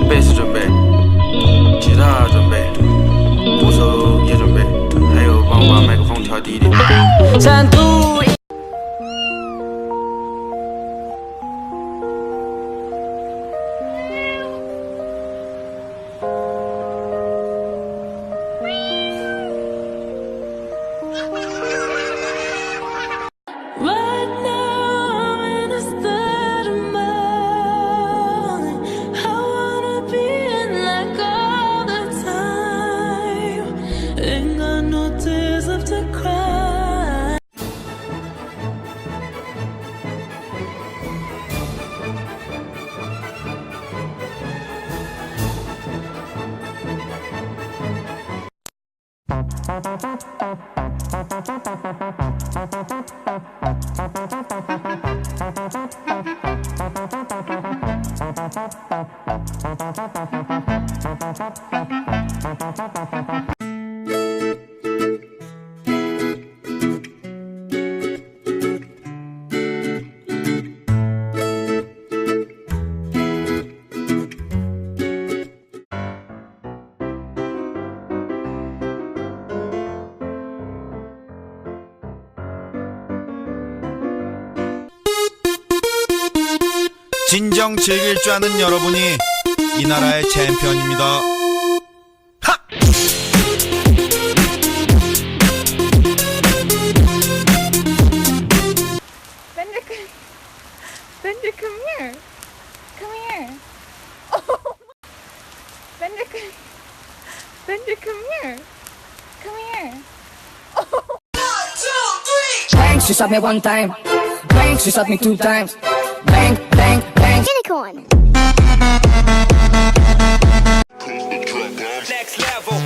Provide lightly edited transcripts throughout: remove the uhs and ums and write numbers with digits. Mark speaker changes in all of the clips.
Speaker 1: 贝斯准备，吉他准备，鼓手也准备，还有帮我把麦克风调低一点。3、2、1。
Speaker 2: 진정 즐길 줄 아는 여러분이 이 나라의 챔피언입니다. 하!
Speaker 3: Bender, come here. Come here. Oh. Bender, come here. Come here. Oh.
Speaker 4: 1, 2, 3. Bang, she shot me 1 time. Bang, she shot me 2 times. Bang, bang, bang.
Speaker 3: Unicorn.
Speaker 1: Next level.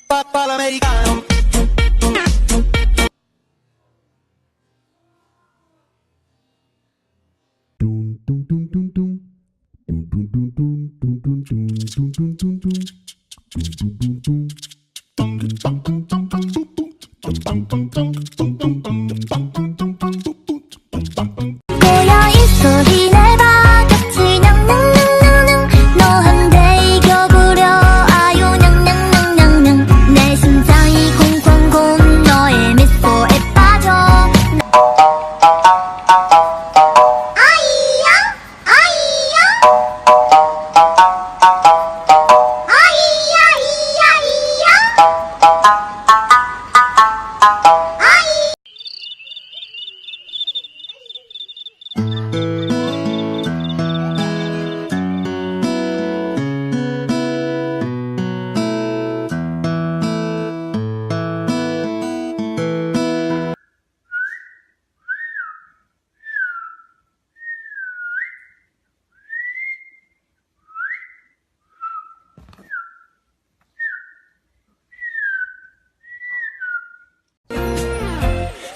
Speaker 2: Papal americano.
Speaker 3: 고요히 소리 내봐 같이 냥냥냥냥냥 너한테 겨구려 아유 냥냥냥냥냥 내 심장이 콩콩콩 너의 미소에 빠져 아이야 아이야 아이야 이야 이야 아이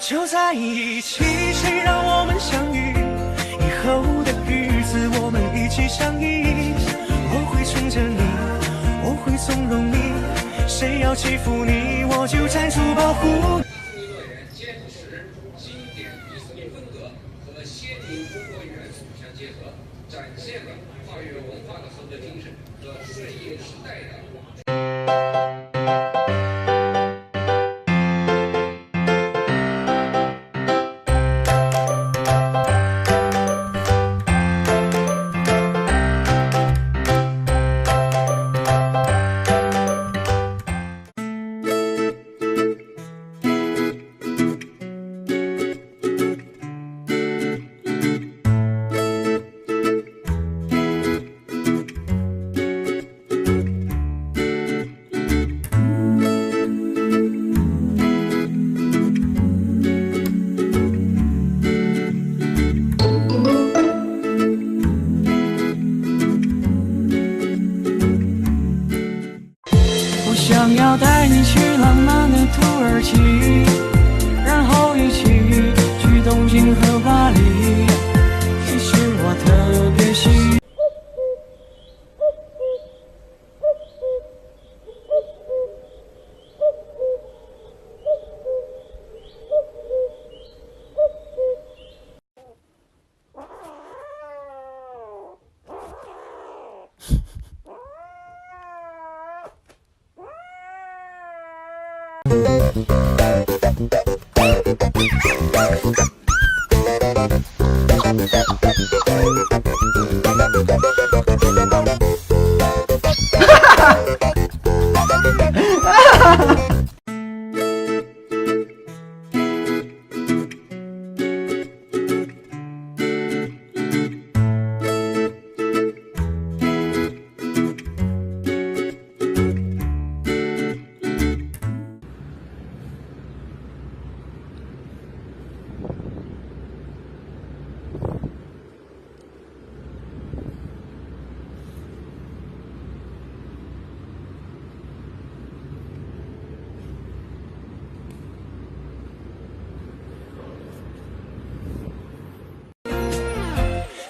Speaker 5: 就在一起，谁让我们相遇？以后的日子我们一起相依。我会宠着你，我会纵容你，谁要欺负你，我就站出保护你。
Speaker 6: 坚持经典迪士尼风格和先民中国元素相结合，展现了跨越文化的合作精神和顺应时代的。
Speaker 5: 想要带你去浪漫的土耳其，然后一起去东京和巴黎。其实我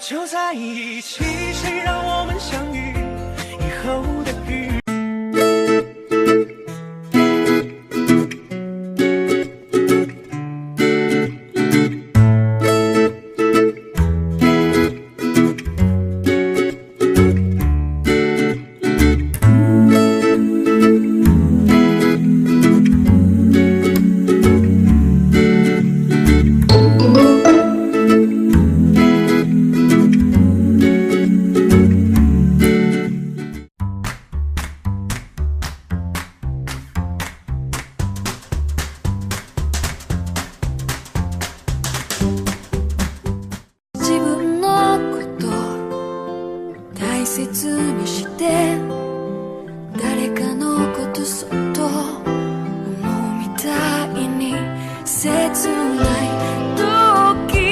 Speaker 5: 就在一起，谁让我们相遇？以后的日子。
Speaker 7: 大切にして誰かのことそっと思うみたいに切ない時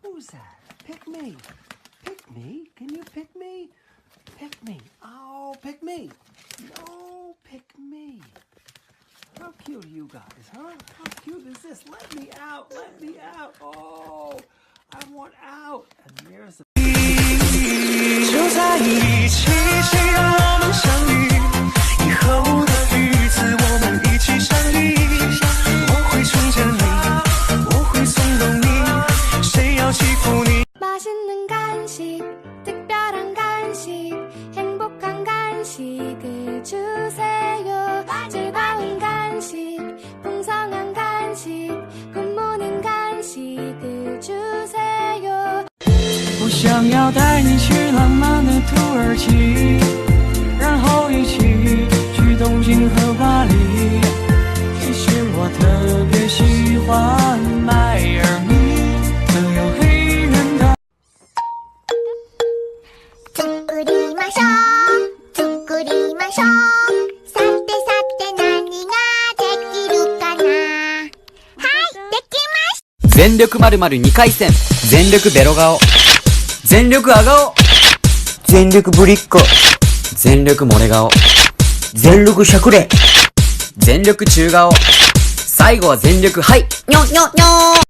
Speaker 5: Who's that? Pick me. Pick me? Can you pick me? Pick me. Oh, pick me. No, pick me. How cute are you guys, huh? How cute is this? Let me out. Let me out. Oh, I want out. And there's the... 就在一起，谁让我们相遇？以后的日子，我们一起相依。我会宠着你，我会纵容你，谁要欺负你？
Speaker 7: 맛있는 간식 특별한 간식 행복한 간식을 주세요 즐거운 간식 풍성한 간식 굿모닝 간식을 주세요
Speaker 5: 我想要带你去浪漫的土耳其，然后一起去东京和巴黎。其实我特别喜欢迈阿密，更有黑人的。
Speaker 3: 作りましょう作りましょうさてさて何ができるかなはいできました
Speaker 8: 全力〇〇2回戦全力ベロ顔全力あ顔全力ぶりっ子全力漏れ顔全力しゃくれ全力中顔最後は全力はいにょにょにょ